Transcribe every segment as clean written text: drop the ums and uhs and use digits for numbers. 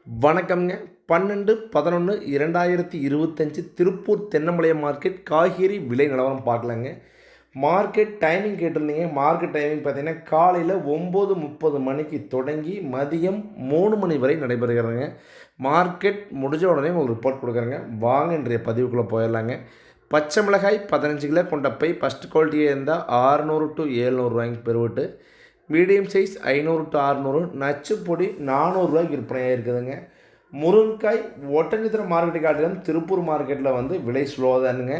வணக்கம்ங்க. 12/11/2025 திருப்பூர் தென்னம்பாளையம் மார்க்கெட் காய்கறி விலை நிலவரம் பார்க்கலாங்க. மார்க்கெட் டைமிங் கேட்டிருந்தீங்க. மார்க்கெட் டைமிங் பார்த்தீங்கன்னா, காலையில் 9:30 மணிக்கு தொடங்கி மதியம் 3 மணி வரை நடைபெறுகிறதுங்க. மார்க்கெட் முடிஞ்ச உடனே ஒரு ரிப்போர்ட் கொடுக்குறேங்க. வாங்க இன்றைய பதிவுக்குள்ளே போயிடலாங்க. பச்சை மிளகாய் 15 கிலோ கொண்ட பை ஃபஸ்ட் குவாலிட்டியாக இருந்தால் 600 to 700 ரூபாய்க்கு பெருவிட்டு, மீடியம் சைஸ் 500 to 600, நச்சு பொடி 400 ரூபாய்க்கு விற்பனையாக இருக்குதுங்க. முருங்கைக்காய் ஒட்டஞ்சத்திரம் மார்க்கெட்டை காட்டிலும் திருப்பூர் மார்க்கெட்டில் விலை ஸ்லோவாக தானுங்க.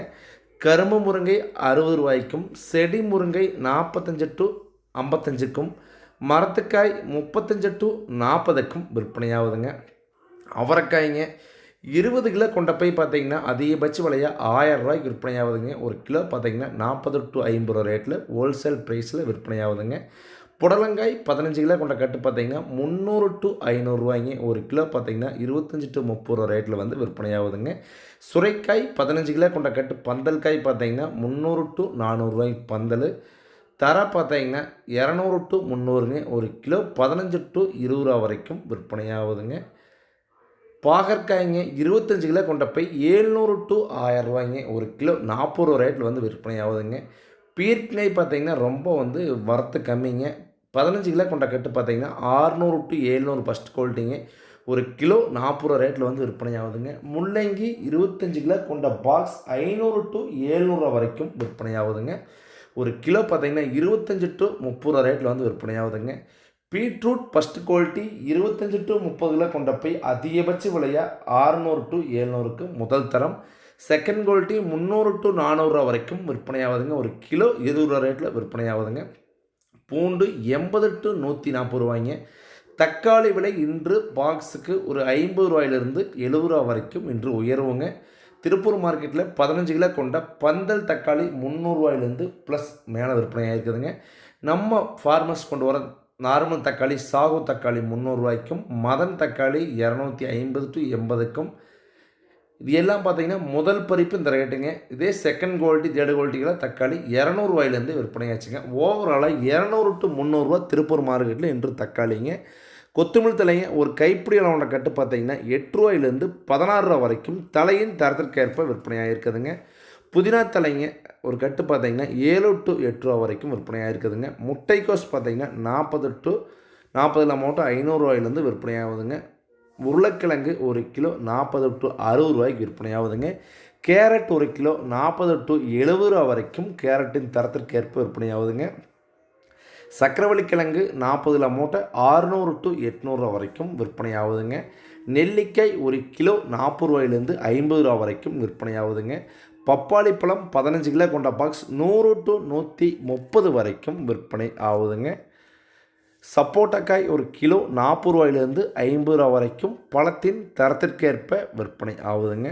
கரும்பு முருங்கை 60 ரூபாய்க்கும், செடி முருங்கை 45 to 55க்கும், மரத்துக்காய் 35 to 40க்கும் விற்பனையாகுதுங்க. அவரைக்காய்ங்க 20 கிலோ கொண்ட பை பார்த்தீங்கன்னா அதிகபட்ச விலையாக 1000 ரூபாய்க்கு விற்பனையாகுதுங்க. ஒரு கிலோ பார்த்தீங்கன்னா 40 to 50 ரூபா ரேட்டில் ஹோல்சேல் ப்ரைஸில் விற்பனையாகுதுங்க. புடலங்காய் 15 கிலோ கொண்ட கட்டு பார்த்தீங்கன்னா 300 to 500 ரூபாய்ங்க. ஒரு கிலோ பார்த்தீங்கன்னா 25 to 30 ரூபா ரேட்டில் விற்பனையாகுதுங்க. சுரைக்காய் 15 கிலோ கொண்ட கட்டு பந்தல்காய் பார்த்தீங்கன்னா 300 to 400 ரூபாய்க்கு பந்தல். தர பார்த்தீங்கன்னா 200 to 300ங்க. ஒரு கிலோ 15 to 20 ரூபா வரைக்கும் விற்பனையாகுதுங்க. பாகற்காய்ங்க 25 கிலோ கொண்ட பை 700 to 1000 ரூபாய்ங்க. ஒரு கிலோ 40 ரூபா ரேட்டில் விற்பனையாகுதுங்க. பீர்க்கங்காய் பார்த்தீங்கன்னா ரொம்ப வரத்து கம்மிங்க. 15 கிலோ கொண்ட கட்டு பார்த்தீங்கன்னா 600 to 700 ஃபஸ்ட் குவாலிட்டிங்க. ஒரு கிலோ 40 ரூபா ரேட்டில் விற்பனையாகுதுங்க. முள்ளங்கி 25 கிலோ கொண்ட பாக்ஸ் 500 to 700 ரூபா வரைக்கும் விற்பனையாகுதுங்க. ஒரு கிலோ பார்த்தீங்கன்னா 25 to 30 ரூபா ரேட்டில் விற்பனையாகுதுங்க. Beetroot first quality 25 to 30 kilo கொண்ட பை அதிகபட்ச விலையாக 600 to 700க்கு முதல் தரம். செகண்ட் குவாலிட்டி 300 to 400 ரூபா வரைக்கும் விற்பனையாகுதுங்க. ஒரு கிலோ 20 ரூபா ரேட்டில் விற்பனையாகுதுங்க. பூண்டு 80 to 140 ரூபாய்ங்க. தக்காளி விலை இன்று பாக்ஸுக்கு ஒரு 50 ரூபாயிலிருந்து 70 ரூபா வரைக்கும் இன்று உயர்வுங்க. திருப்பூர் மார்க்கெட்டில் 15 கிலோ கொண்ட பந்தல் தக்காளி 300 ரூபாயிலேருந்து ப்ளஸ் மேலே விற்பனையாக இருக்குதுங்க. நம்ம ஃபார்மர்ஸ் கொண்டு வர நார்மல் தக்காளி சாகு தக்காளி 300 ரூபாய்க்கும், மதன் தக்காளி 250 to 80க்கும். இது எல்லாம் பார்த்தீங்கன்னா முதல் பறிப்பு இந்த ரேட்டுங்க. இதே செகண்ட் குவாலிட்டி தேர்டு குவாலிட்டிகளை தக்காளி 200 ரூபாயிலேருந்து விற்பனையாச்சுங்க. ஓவராலாக 200 to 300 ரூபா திருப்பூர் மார்க்கெட்டில் இன்று தக்காளிங்க. கொத்தமல்லி தலைங்க ஒரு கைப்பிடி அளவோட கட்டு பார்த்தீங்கன்னா 8 ரூபாயிலேருந்து 16 ரூபா வரைக்கும் தலையின் தரத்திற்கேற்ப விற்பனையாக இருக்குதுங்க. புதினா தலைங்க ஒரு கட்டு பார்த்தீங்கன்னா 7 to 8 ரூபா வரைக்கும் விற்பனையாக இருக்குதுங்க. முட்டைக்கோஸ் பார்த்தீங்கன்னா 40 to 40 அமௌண்ட்டு 500 ரூபாயிலேருந்து விற்பனையாகுதுங்க. உருளைக்கிழங்கு ஒரு கிலோ 40 to 60 ரூபாய்க்கு விற்பனையாகுதுங்க. கேரட் ஒரு கிலோ 40 to 70 ரூபா வரைக்கும் கேரட்டின் தரத்திற்கேற்ப விற்பனையாகுதுங்க. சக்கரவள்ளி கிழங்கு 40 அமௌண்ட்டு 600 to 800 ரூபா வரைக்கும் விற்பனையாகுதுங்க. நெல்லிக்காய் ஒரு கிலோ 40 ரூபாயிலேருந்து 50 ரூபா வரைக்கும் விற்பனையாகுதுங்க. பப்பாளி பழம் 15 கிலோ கொண்ட பாக்ஸ் 100 to 130 வரைக்கும் விற்பனை ஆகுதுங்க. சப்போட்டாக்காய் ஒரு கிலோ 40 ரூபாயிலேருந்து 50 ரூபா வரைக்கும் பழத்தின் தரத்திற்கேற்ப விற்பனை ஆகுதுங்க.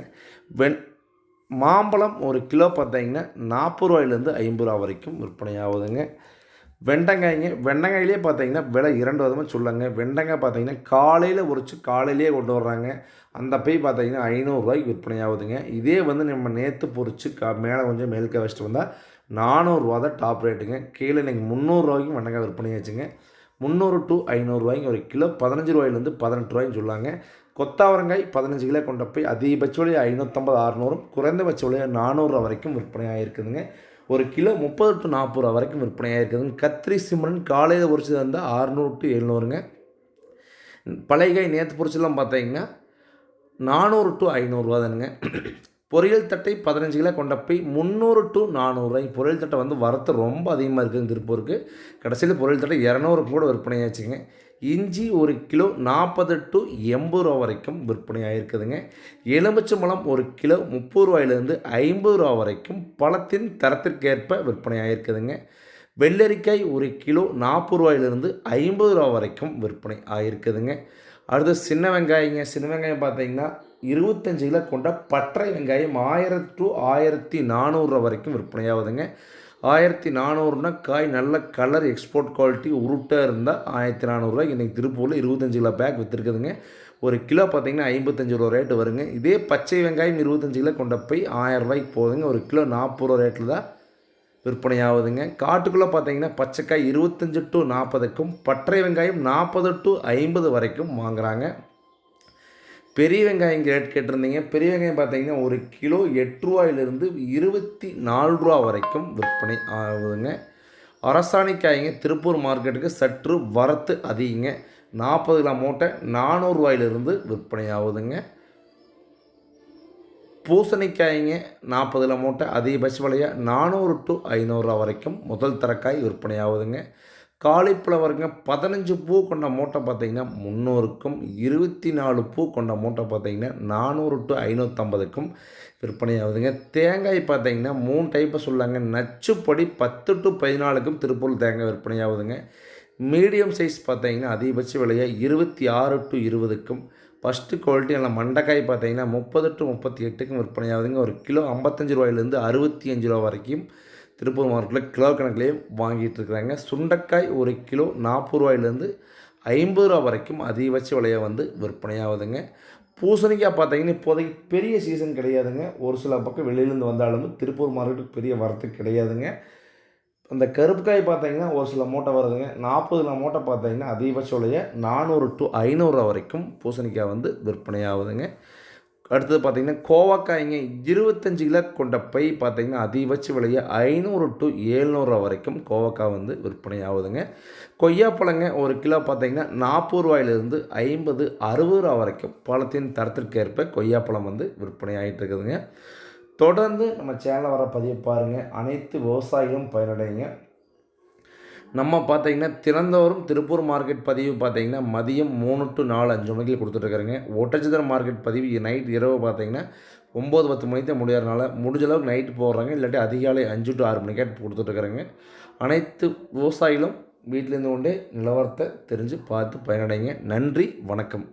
மாம்பழம் ஒரு கிலோ பார்த்தீங்கன்னா 40 ரூபாயிலேருந்து 50 ரூபா வரைக்கும் விற்பனை ஆகுதுங்க. வெண்டைக்காயிலே பார்த்தீங்கன்னா விலை 2 விதமாக சொல்லுங்க. வெண்டைக்காய் பார்த்தீங்கன்னா காலையில் உரித்து காலையிலேயே கொண்டு வர்றாங்க. அந்த பை பார்த்தீங்கன்னா 500 ரூபாய்க்கு விற்பனை ஆகுதுங்க. இதே நம்ம நேற்று பொரித்து மேலே கொஞ்சம் மேல்க வச்சுட்டு வந்தால் 400 ரூபா தான் டாப் ரேட்டுங்க. கீழே இன்றைக்கி 300 ரூபாய்க்கும் வெண்டைக்காய் விற்பனை ஆச்சுங்க. 300 to 500 ரூபாய்க்கு ஒரு கிலோ 15 ரூபாயிலேருந்து 18 ரூபாய்ன்னு சொல்லாங்க. கொத்தாவரங்காய் 15 கிலோ கொண்ட போய் அதிகபட்ச விலையை 550 600, குறைந்தபட்ச விலையை 400 ரூபா வரைக்கும் விற்பனை ஆகிருக்குதுங்க. ஒரு கிலோ 30 to 40 ரூபா வரைக்கும் விற்பனையாக இருக்குதுங்க. கத்திரி சிம்மன் காலையில் பொரிச்சது இருந்தால் 600 to 700ங்க. பழையகாய் நேற்று பொரிச்செல்லாம் பார்த்தீங்கன்னா 400 to 500 ரூபா தானுங்க. பொரியல் தட்டை 15 கிலோ கொண்ட போய் 300 to 400 ரூபாய். பொரியல் தட்டை வரத்து ரொம்ப அதிகமாக இருக்குதுங்க திருப்பூருக்கு. கடைசியில் பொரியல் தட்டை 200 கூட விற்பனையாச்சுங்க. இஞ்சி ஒரு கிலோ 40 to 80 ரூபா வரைக்கும் விற்பனை ஆகிருக்குதுங்க. எலுமிச்சம்பழம் ஒரு கிலோ 30 ரூபாயிலேருந்து 50 ரூபா வரைக்கும் பழத்தின் தரத்திற்கேற்ப விற்பனை ஆகிருக்குதுங்க. வெள்ளரிக்காய் ஒரு கிலோ 40 ரூபாயிலேருந்து 50 ரூபா வரைக்கும் விற்பனை ஆகிருக்குதுங்க. அடுத்து சின்ன வெங்காயங்க. சின்ன வெங்காயம் பார்த்தீங்கன்னா 25 கிலோ கொண்ட பட்டறை வெங்காயம் 1000 to 1400 ரூபா வரைக்கும் விற்பனையாகுதுங்க. 1400னா காய் நல்ல கலர் எக்ஸ்போர்ட் குவாலிட்டி உருட்டாக இருந்தால் 1400 ரூபாய்க்கு இன்றைக்கி திருப்பூரில் 25 கிலோ பேக் விற்றுருக்குதுங்க. ஒரு கிலோ பார்த்தீங்கன்னா 55 ரூபா ரேட்டு வருங்க. இதே பச்சை வெங்காயம் 25 கிலோ கொண்ட போய் 1000 ரூபாய்க்கு போகுதுங்க. ஒரு கிலோ 40 ரூபா ரேட்டில் தான் விற்பனையாகுதுங்க. காட்டுக்குள்ளே பார்த்தீங்கன்னா பச்சைக்காய் 25 to 40க்கும், பட்டறை வெங்காயம் 40 to 50 வரைக்கும் வாங்குகிறாங்க. பெரிய வெங்காயம் ரேட் கேட்டிருந்தீங்க. பெரிய வெங்காயம் பார்த்தீங்கன்னா ஒரு கிலோ ரூ. 8 வரைக்கும் விற்பனை ஆகுதுங்க. அரசாணிக்காய்ங்க திருப்பூர் மார்க்கெட்டுக்கு சற்று வரத்து அதிகங்க. 40 கிலோ மூட்டை ரூ. 400 விற்பனை ஆகுதுங்க. பூசணிக்காய்ங்க 40 கிலோ மூட்டை அதிகபட்ச விலையாக 400 to 500 வரைக்கும் முதல் தரக்காய் விற்பனை ஆகுதுங்க. காலிஃப்ளவருங்க 15 பூ கொண்ட மூட்டை பார்த்தீங்கன்னா 300க்கும், 24 பூ கொண்ட மூட்டை பார்த்தீங்கன்னா 400 to 550க்கும் விற்பனை ஆகுதுங்க. தேங்காய் பார்த்தீங்கன்னா 3 டைப்பை சொல்லாங்க. நச்சுப்படி 10 to 14க்கும் திருப்பூர் தேங்காய் விற்பனை ஆகுதுங்க. மீடியம் சைஸ் பார்த்தீங்கன்னா அதிகபட்ச விலையாக 26 to 20க்கும், ஃபஸ்ட்டு குவாலிட்டி நல்ல மண்டைக்காய் பார்த்தீங்கன்னா 30 to 38க்கும் விற்பனை ஆகுதுங்க. ஒரு கிலோ ரூ. 55 வரைக்கும் திருப்பூர் மார்க்கெட்டில் கிலோ கணக்கிலேயே வாங்கிட்டு இருக்கிறாங்க. சுண்டைக்காய் ஒரு கிலோ ரூ. 40 வரைக்கும் அதிகபட்ச விலையை விற்பனையாகுதுங்க. பூசணிக்காய் பார்த்தீங்கன்னா இப்போதைக்கு பெரிய சீசன் கிடையாதுங்க. ஒரு சில பக்கம் வெளியிலேருந்து வந்தாலும் திருப்பூர் மார்க்கெட்டுக்கு பெரிய வரத்து கிடையாதுங்க. அந்த கருப்புக்காய் பார்த்தீங்கன்னா ஒரு சில மூட்டை வருதுங்க. 40 கிலோ மூட்டை பார்த்தீங்கன்னா அதிகபட்ச விலையை 400 to 500 வரைக்கும் பூசணிக்காய் விற்பனையாகுதுங்க. அடுத்தது பார்த்திங்கன்னா கோவக்காய்ங்க 25 கிலோ கொண்ட பை பார்த்திங்கன்னா அதிகபட்ச விலையை 500 to 700 வரைக்கும் கோவக்காய் விற்பனை ஆகுதுங்க. கொய்யாப்பழங்க ஒரு கிலோ பார்த்திங்கன்னா ரூ. 40 60 வரைக்கும் பழத்தின் தரத்திற்கேற்ப கொய்யாப்பழம் விற்பனை ஆகிட்டு இருக்குதுங்க. தொடர்ந்து நம்ம சேனலில் வர பதிவை பாருங்கள். அனைத்து விவசாயிகளும் பயனடைங்க. நம்ம பார்த்திங்கன்னா திறந்தோறும் திருப்பூர் மார்க்கெட் பதிவு பார்த்திங்கன்னா மதியம் 3 to 4 5 மணிக்கு கொடுத்துட்ருக்குறேங்க. ஒட்டச்சத்திரம் மார்க்கெட் பதிவு நைட் இரவு பார்த்திங்கன்னா 9 10 மணிக்கு தான் முடியறதுனால முடிஞ்ச அளவுக்கு நைட்டு போடுறாங்க. இல்லாட்டி அதிகாலை 5 to 6 மணிக்கே கொடுத்துட்ருக்குறேங்க. அனைத்து விவசாயிகளும் வீட்டிலேருந்து கொண்டே நிலவரத்தை தெரிஞ்சு பார்த்து பயனடைங்க. நன்றி, வணக்கம்.